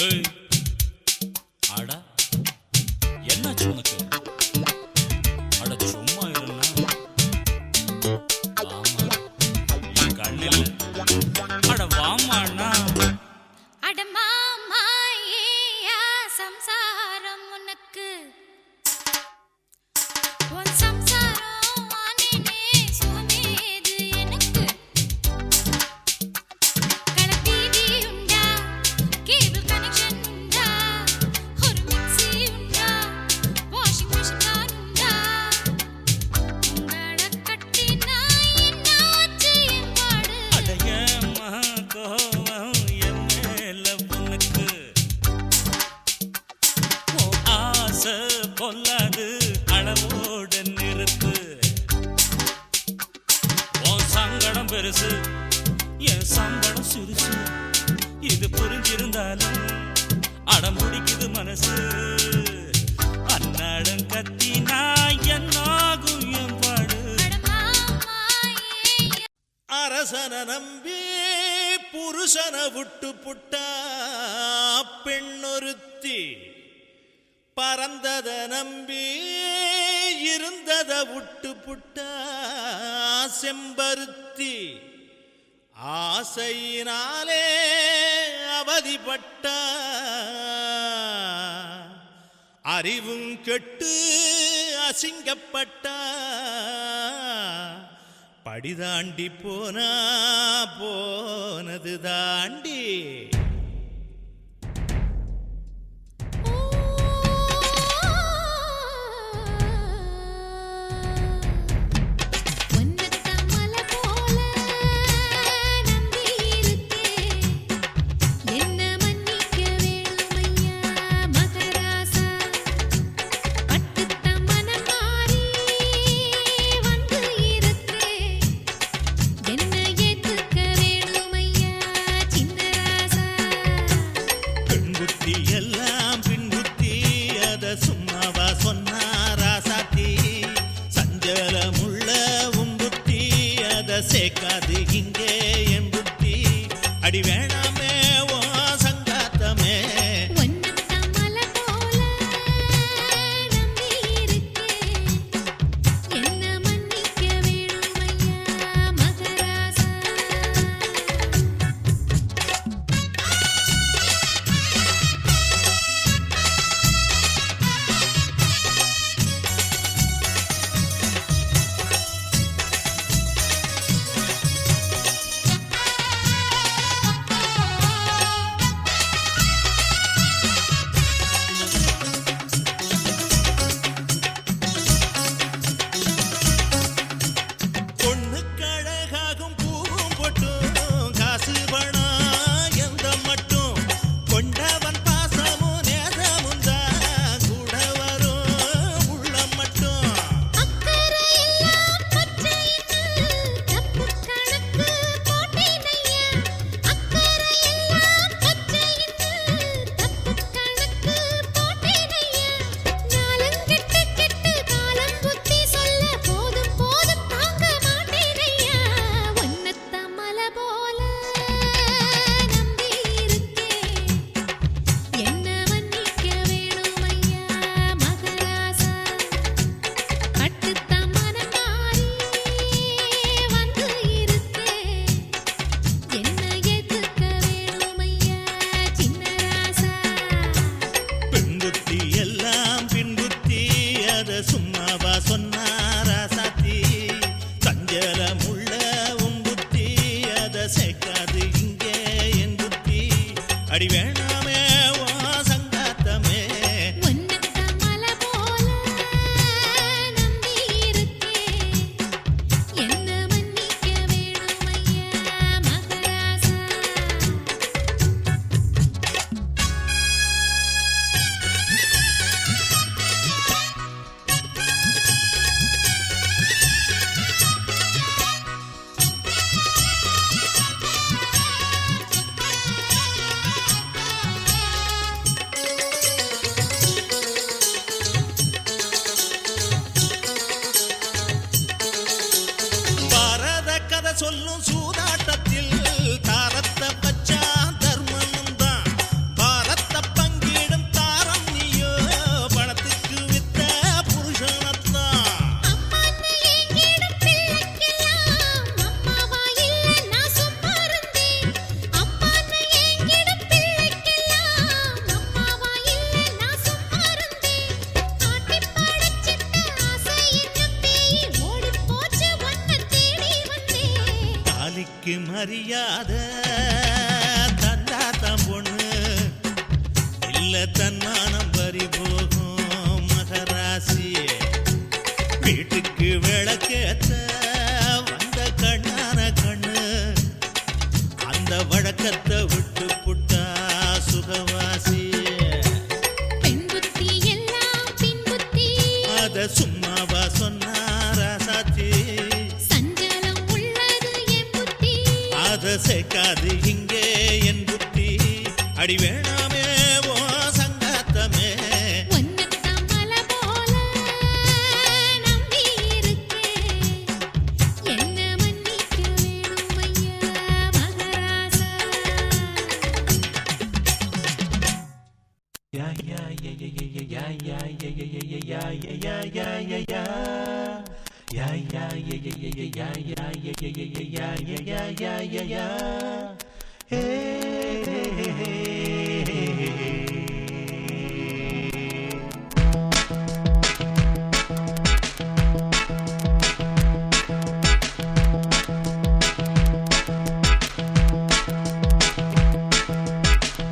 ஏய் அடா என்னாச்சு உனக்கு? அட சும்மா இருன்னா. ஆமா என் கண்ணில் அட வாமா அண்ணா. அட மாமா ஏயா சம்சாரம் உனக்கு உன் சம்சாரம் ஆனேனே சுகமேது எனக்கு கலர் டிவி உண்டா கேபிள் கனெக்ஷன் உண்டா ஒரு மிக்ஸி உண்டா வாஷிங் மிஷின் உண்டா உங்கள கட்டி நான் என்னாச்சு என் பாடு அட ஏம்மா கோவம் என் மேல உனக்கு? உன் ஆசை பொல்லாது அளவோட நிறுத்து. உன் சங்கடம் பெருசு என் சம்பளம் சிறுசு. இது புரிஞ்சிருந்தாலும் அடம் பிடிக்குது மனசு. அன்னாடம் கத்தினா என்னாகும் என் பாடு? அட மாமா ஏயா அரசன நம்பி புருஷன விட்டு புட்டா பெண்ணொருத்தி, பறந்தத நம்பி இருந்தத விட்டு புட்டா செம்பருத்தி. ஆசையினாலே அவதிப்பட்டா அறிவும் கெட்டு அசிங்கப்பட்டா. படிதாண்டி போனா போனது தாண்டி. ஒன்னத்தான் மலை போல நம்பி இருக்கேன் என்ன மன்னிக்க வேணுமையா மகராசா பட்டுத்தான் மனம் மாறி வந்து இருக்கேன் என்ன ஏத்துக்க வேணுமையா சின்னராசா பெண் புத்தி எல்லாம் பின் புத்தி, அத சும்மாவா சொன்னா ராசாத்தி. சஞ்சலமுள்ள உன் புத்தி, அத சேர்க்காது இங்கே என் புத்தி. அடி வேணாமே ஓ சங்காத்தமே. ஒன்னத்தான் மலை போல நம்பி இருக்கேன் என்ன மன்னிக்க வேணுமையா மகராசா பொண்ணுக்கு அழகாகும் பூவும் பொட்டும், காசு பணம் எந்த மட்டும். கொண்டவன் பாசமும் நேசமும் தான் கூட வரும் உள்ளம் மட்டும். அக்கறை எல்லாம் பச்சைன்னு தப்பு கணக்கு போட்டேனையா அக்கறை எல்லாம் பச்சைன்னு தப்பு கணக்கு போட்டேனையா நாலங்கெட்டு கெட்டு காலம் புத்தி சொல்ல போதும் போதும் தாங்க மாட்டேனையா ஒன்னத்தான் மலை போல நம்பி இருக்கேன் என்ன மன்னிக்க வேணுமையா மகராசா பட்டுத்தான் மனம் மாறி வந்து இருக்கேன் என்ன ஏத்துக்க வேணுமையா சின்னராசா பெண் புத்தி எல்லாம் பின் புத்தி, அத சும்மாவா சொன்னா ராசாத்தி. சஞ்சலமுள்ள உன் புத்தி, அத சேர்க்காது இங்கே என் புத்தி. அடி வேணாமே ஓ சங்காத்தமே. ஒன்னத்தான் மலை போல நம்பி இருக்கேன் என்ன மன்னிக்க வேணுமையா மகராசா அறியாத தந்தாத்தம் பொண்ணு இல்ல தன்மானம் பறி போகும் மகராசி வீட்டுக்கு விளக்கேத்த வந்த கண்ணான கண்ணு அந்த வழக்கத்தை விட்டு புட்டா சுகவாசி பெண் புத்தி எல்லாம் பின் புத்தி அத சும்மாவா சொன்னாரா சாத்தி சஞ்சலம் உள்ளது என் புத்தி அத சேர்க்காது இங்கே என் புத்தி அடி வேணாமே ஓ சங்காத்தமே ஒன்னத்தான் மலை போல நம்பி இருக்கேன் என்ன மன்னிக்க வேணும் ஐயா மகராசா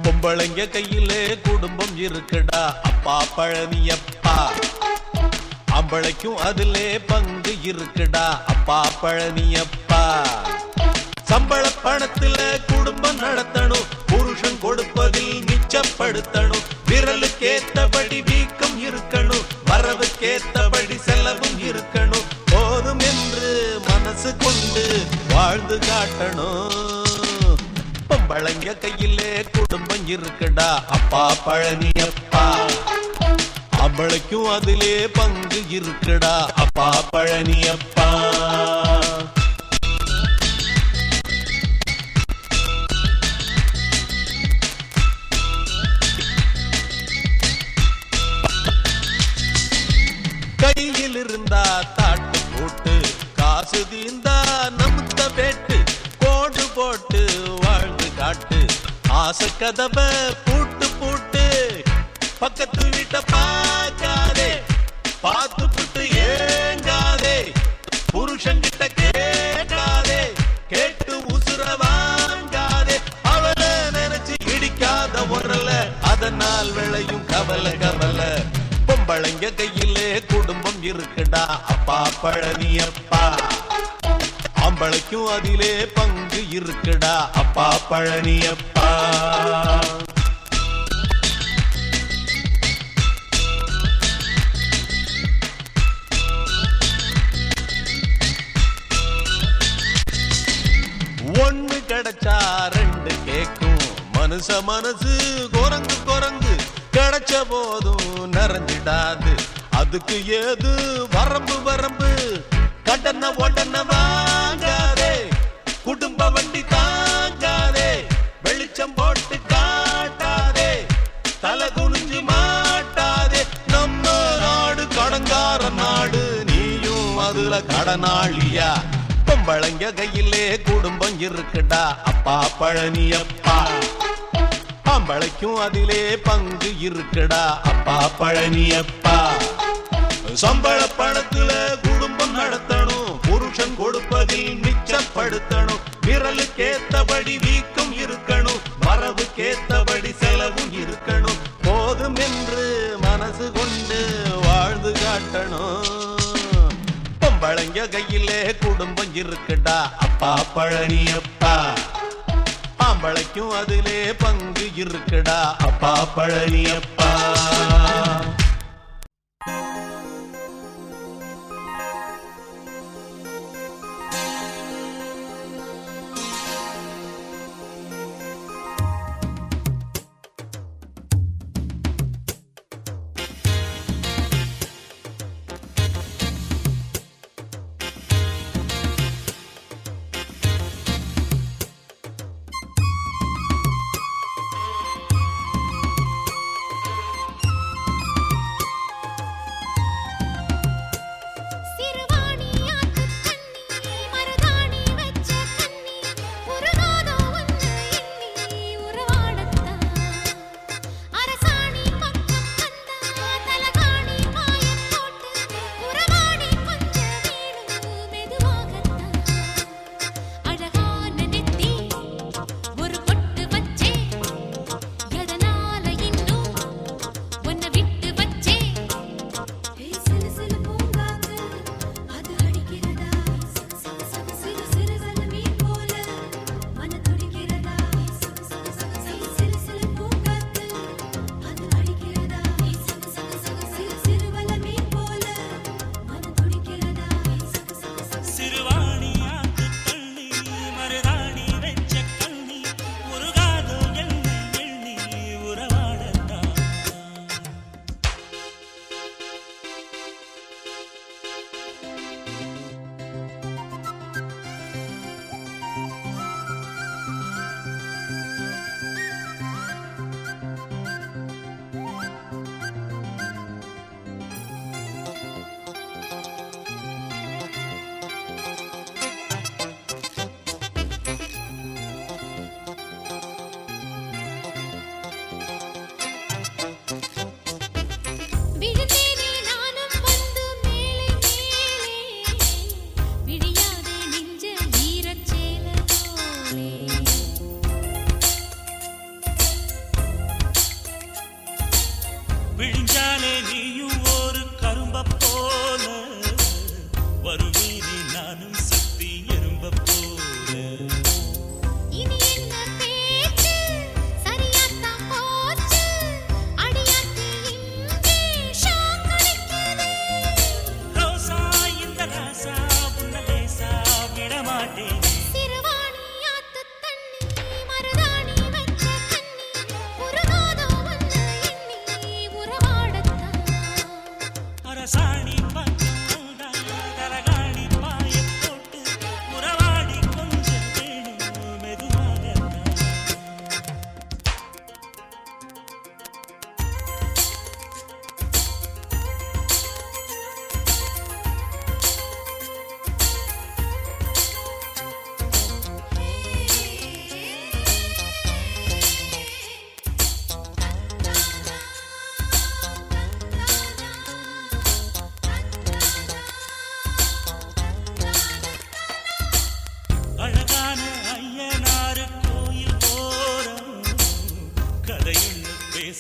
பொம்பளைங்க கையிலே குடும்பம் இருக்குடா அப்பா பழனியப்பா அம்பளைக்கும் அதிலே பங்கு இருக்குடா அப்பா பழனியப்பா சம்பள பணத்துல குடும்பம் நடத்தணும் புருஷன் கொடுப்பதில் மிச்சப்படுத்தணும் விரலுக்கேத்தபடி வீக்கம் இருக்கணும் வரவுக்கேத்தபடி செலவும் இருக்கணும் போதும் என்று மனசு கொண்டு வாழ்ந்து காட்டணும் பொம்பளைங்க கையிலே குடும்பம் இருக்குடா அப்பா பழனியப்பா அம்பளைக்கும் அதிலே பங்கு இருக்குடா அப்பா பழனியப்பா கையில் இருந்தா தாட்டு போட்டு காசு தீந்தா நமுத்த பேட்டு கோடு போட்டு வாழ்ந்து காட்டு ஆசை கதவை பூட்டு பூட்டு பக்கத்து வீட்டை பார்க்காதே பார்த்து புட்டு ஏங்காதே புருஷங்கிட்ட கேட்காதே கேட்டு உசுர வாங்காதே அவளை நினைச்சு இடிக்காத உரல அதனால் விளையும் கவலை கவலை பொம்பளைங்க கையிலே குடும்பம் இருக்குடா அப்பா பழனியப்பா ஆம்பளைக்கும் அதிலே பங்கு இருக்குடா அப்பா பழனியப்பா ஒண்ணு கிடைச்சா ரெண்டு கேக்கும் மனுஷ மனசு குரங்கு குரங்கு கிடைச்ச போதும் நிறைஞ்சிடாது அதுக்கு ஏது வரம்பு வரம்பு கடன உடன வாங்காதே குடும்ப வண்டி தாங்காதே வெளிச்சம் போட்டு காட்டாதே தலை குனிஞ்சு மாட்டாதே நம்ம நாடு கடங்கார நாடு நீயும் அதுல கடனாளியா பொம்பளைங்க கையிலே குடும்பம் இருக்குடா அப்பா பழனியப்பா ஆம்பளைக்கும் அதிலே பங்கு இருக்குடா அப்பா பழனியப்பா சம்பள பணத்துல குடும்பம் நடத்தணும் புருஷன் கொடுப்பதில் மிச்சப்படுத்தணும் விரலுக்கேத்தபடி வீக்கம் இருக்கணும் வரவுக்கேத்தபடி செலவும் இருக்கணும் போதும் என்று மனசு கொண்டு வாழ்ந்து காட்டணும் பொம்பளைங்க கையிலே குடும்பம் இருக்குடா அப்பா பழனியப்பா ஆம்பளைக்கும் அதிலே பங்கு இருக்குடா அப்பா பழனியப்பா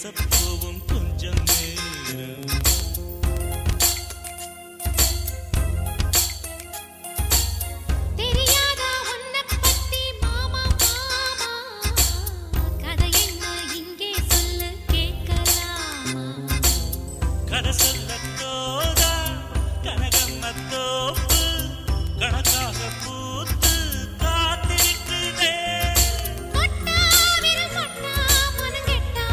பேசப்போவும் கொஞ்சம் நேரம் தெரியாதா உன்னை பத்தி மாமா மாமா கதை என்ன இங்கே சொல்லு கேட்கலாமா கதை சொல்லத்தோதா கனகம்மத்தோப்பு கணக்காக பூத்து காத்திருக்குதே கொட்டா விரல் கொட்டா மனம் கெட்டா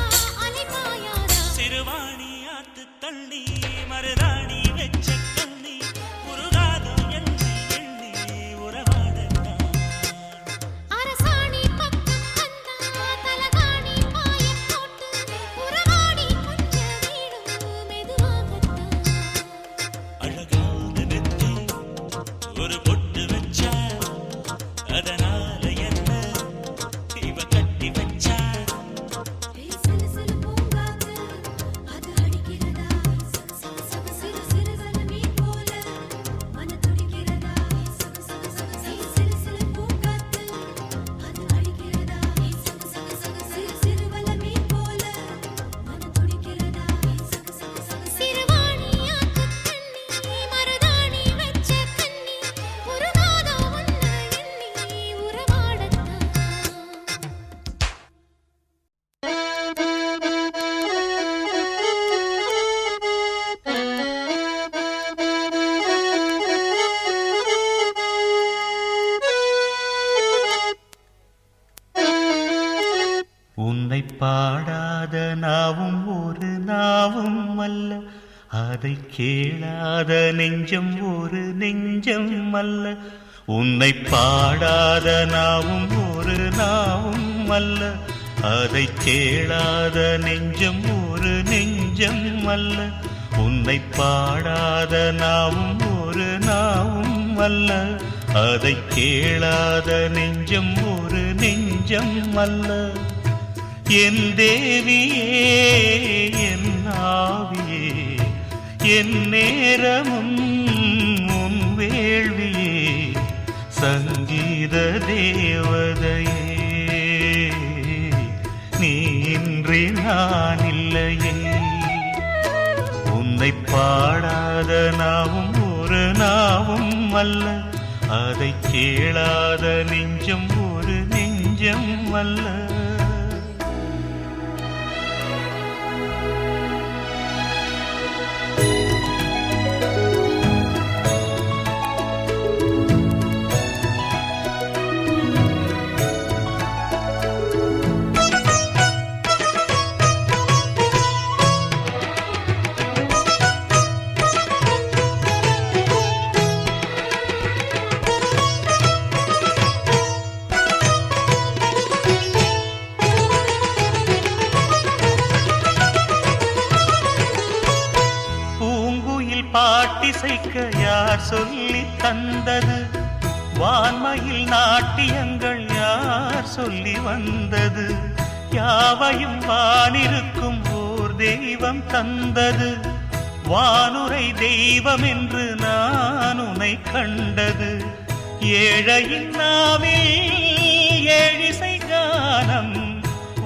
அலை பாயாதா சிறுவாணி ஆத்து தள்ளி மருதாணி வெச்ச கண்ணி முருகாதம் எண்ணி எண்ணி உறவாடத்தான் அரசாணி பக்கம் வந்தா தலகாணி பாயப் போட்டு உறவாடி கொஞ்சம் வீடும் மெதுவாகத்தான் அழகான நெத்தி ஒரு பொட்டு வச்சா அதனால என்ன இவ கட்டி வச்சா சிறு சிறு பூங்காத்து அது அடிக்கிறதா சகு சகு சிறு சிறு வலமே போல மன துடிக்கிறதா சகு சகு சகு சிறு சிறு பூங்காத்து அது அடிக்கிறதா சகு சகு சகு சிறு சிறு வலமே போல மன துடிக்கிறதா சகு சகு சகு சிறுவாணியாக்கு தண்ணி மருதாணி வெச்ச கண்ணி உருகாதோ உன்னை எண்ணி உறவாடத்தான் உன்னை பாடாத நாவும் ஒரு நாவும் அல்ல, அதை கேளாத நெஞ்சம் ஒரு நெஞ்சம் அல்ல. உன்னை பாடாத நாவும் ஒரு நாவும் அல்ல, அதை கேளாத நெஞ்சம் ஒரு நெஞ்சம் அல்ல. உன்னை பாடாத நாவும் ஒரு நாவும் அல்ல, அதை கேளாத நெஞ்சம் ஒரு நெஞ்சம் அல்ல. என் தேவியே என் ஆவியே என் நேரமும் உன் வேள்வியே சங்கீத தேவதையே நீ இன்றி நான் இல்லையே. உன்னை பாடாத நாவும் ஒரு நாவும் அல்ல, அதை கேளாத நெஞ்சம் ஒரு நெஞ்சம் அல்ல. பாட்டிசைக்க யார் சொல்லி தந்தது? வான்மையில் நாட்டியங்கள் யார் சொல்லி வந்தது? யாவையும் வானிருக்கும் ஓர் தெய்வம் தந்தது. வானுரை தெய்வம் என்று நான் உன்னை கண்டது. ஏழையின் நாவில் ஏழிசை கானம்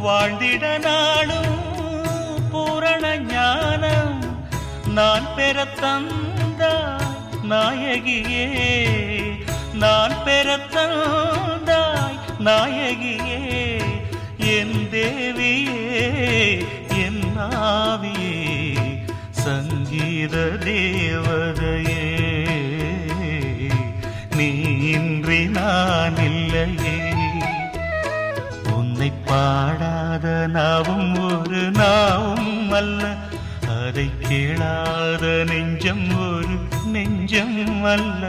வாழ்ந்திட நாளும் பூரண ஞானம் நான் பெற தந்தாய் நாயகியே, நான் பெற தந்தாய் நாயகியே. என் தேவியே என் ஆவியே சங்கீத தேவதையே நீ இன்றி நான் இல்லையே. உன்னை பாடாத நாவும் ஒரு நாவும் அல்ல, அதை கேளாத நெஞ்சம் ஒரு நெஞ்சம் அல்ல.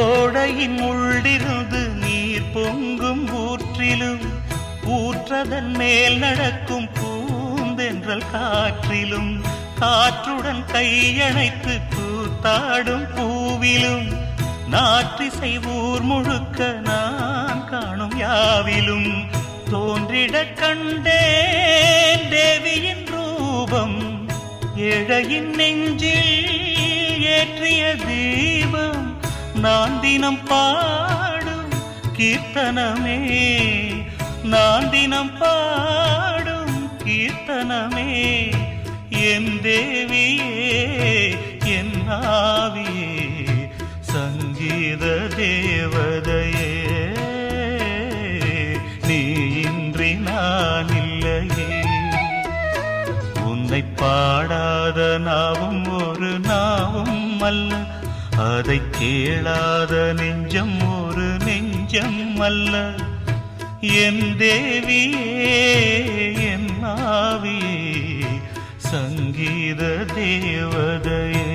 ஓடையின் உள்ளிருந்து நீர் பொங்கும் ஊற்றிலும் ஊற்றதன் மேல் நடக்கும் பூந்தென்றல் காற்றிலும் காற்றுடன் கையணைத்து கூத்தாடும் பூவிலும் நாற்றிசை ஊர் முழுக்க நான் காணும் யாவிலும் தோன்றிடக் கண்டேன் தேவியின் ரூபம் ஏழையின் நெஞ்சில் ஏற்றிய தீபம் நான் தினம் பாடும் கீர்த்தனமே நான் தினம் பாடும் கீர்த்தனமே என் தேவியே என் ஆவியே சங்கீத தேவதையே நீ இன்றி நான் இல்லையே உன்னை பாடாத நாவும் ஒரு நாவும் அல்ல அதை கேளாத நெஞ்சம் ஒரு நெஞ்சம் அல்ல என் தேவியே என் ஆவியே சங்கீத தேவதையே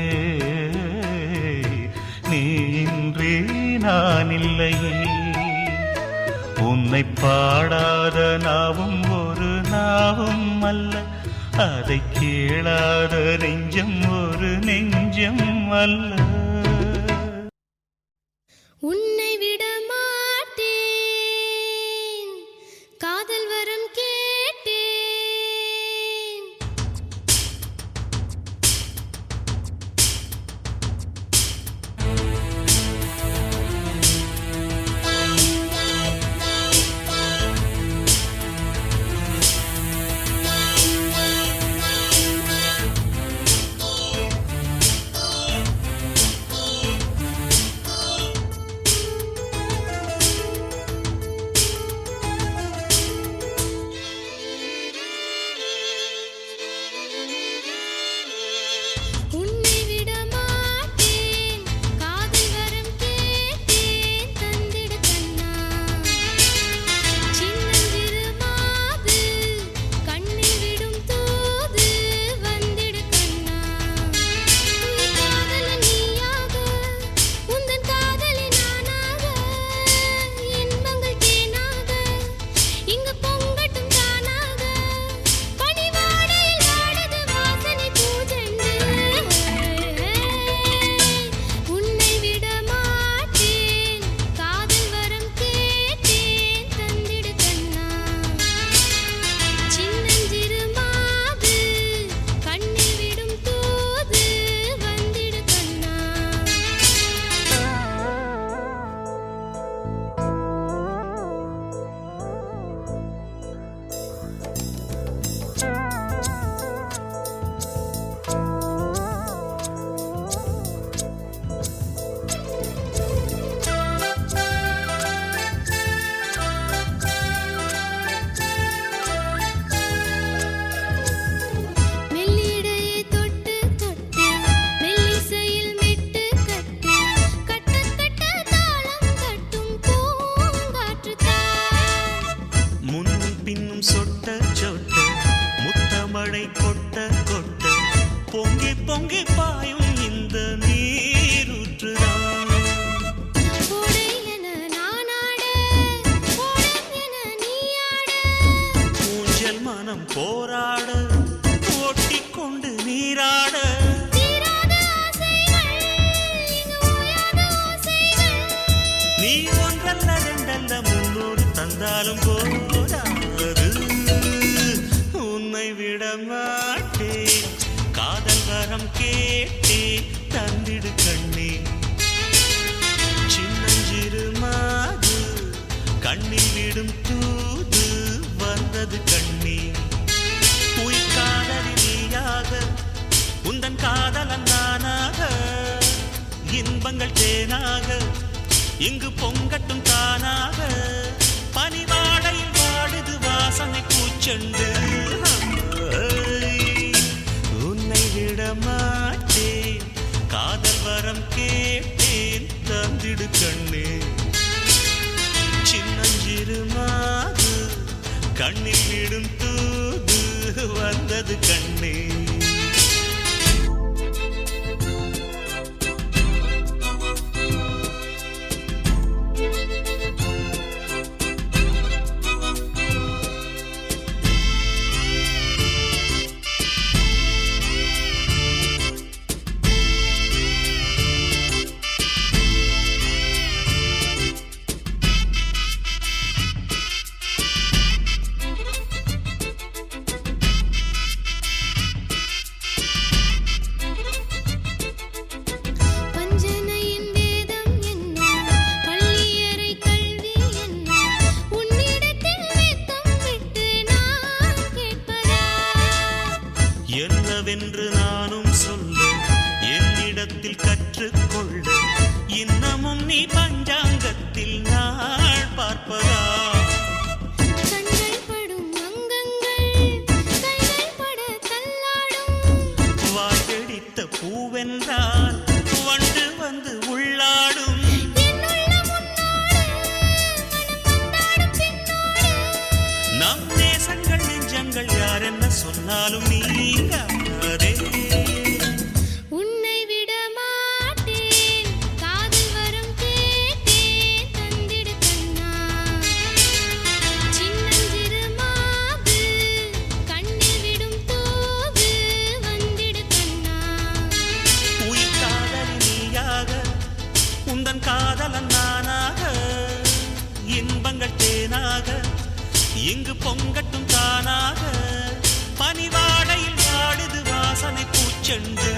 நீ இன்றி நான் இல்லையே உன்னை பாடாத நாவும் ஒரு நாவும் அல்ல அதை கேளாத நெஞ்சம் ஒரு நெஞ்சம் அல்ல உன்னை விட மாட்டேன் காதல் வரம் கேட்டேன் உன்னை விட மாட்டேன் காதல் வரம் கேட்டேன் தந்திடு கண்ணா சின்னஞ்சிறு மாது கண்ணில் விடும் தூது வந்திடு கண்ணா உன் காதலன் நீயாக உந்தன் காதலி நானாக இன்பங்கள் தேனாக இங்கு பொங்கட்டும் தானாக பனிவாடையில் வாடுது வாசனை பூஜெண்டு உன்னை விட மாட்டேன் காதல் வரம் கேட்டேன் தந்திடு கண்ணா சின்னஞ்சிறு மாது கண்ணில் விடும் தூது வந்திடு கண்ணா மெல்லிடையை தொட்டு தொட்டு மெல்லிசையில் மெட்டு கட்டு கட்ட கட்ட தாளம் கட்டும் பூங்காற்று தான் முன்னும் பின்னும் சொட்ட சொட்ட முத்தமழை கொட்ட கொட்ட பொங்கி பொங்கி பாயும் இந்த நீரூற்றுதான் ஓடை என நானாட ஓடம் என நீயாட ஊஞ்சல் மனம் போராட ஓட்டிக்கொண்டு நீராட தீராத ஆசைகள் இங்கு ஓயாத ஓசைகள் நீ ஒன்றல்ல ரெண்டல்ல முன்னூறு தந்தாலும் போராது உன்னை விட மாட்டேன் காதல் வரம் கேட்டேன் தந்திடு கண்ணே சின்னஞ்சிறு மாது கண்ணில் விடும் தூது வந்தது கண்ணே உயிர் காதலி நீயாக உந்தன் காதலன் நானாக இன்பங்கள் தேனாக இங்கு பொங்கட்டும் தானாக பனிவாடையில் வாடுது வாசனை பூச்செண்டு உன்னை விட மாட்டேன் காதல் வரம் கேட்டேன் தந்திடு கண்ணே சின்னஞ்சிறு மாது கண்ணில் விடும் தூது வந்தது கண்ணே நீ பஞ்சாங்கத்தில் நாள் பார்ப்பதா? கண்கள் படும் அங்கங்கள் கைகள் பட தள்ளாடும். வாய்கடித்த பூவென்றால் வண்டு வந்து உள்ளாடும். என்னுள்ள முன்னாடு மனம் கொண்டாடும் பின்னோடு. நம் நேசங்கள் நெஞ்சங்கள் யார் என்ன சொன்னாலும் நீங்காதே. உன்னை விட மாட்டேன் காதல் வரம் கேட்டேன் தந்திடு கண்ணா. சின்னஞ்சிறு மாவு கண்ணில் விடும் தூவு வந்திடு கண்ணா. உயிர் காதலி நீயாக உந்தன் காதலன் நானாக இன்பங்கள் தேனாக இங்கு பொங்கட்டும் தானாக. பனிவாடையில் வாடுது வாசனை பூச்செண்டு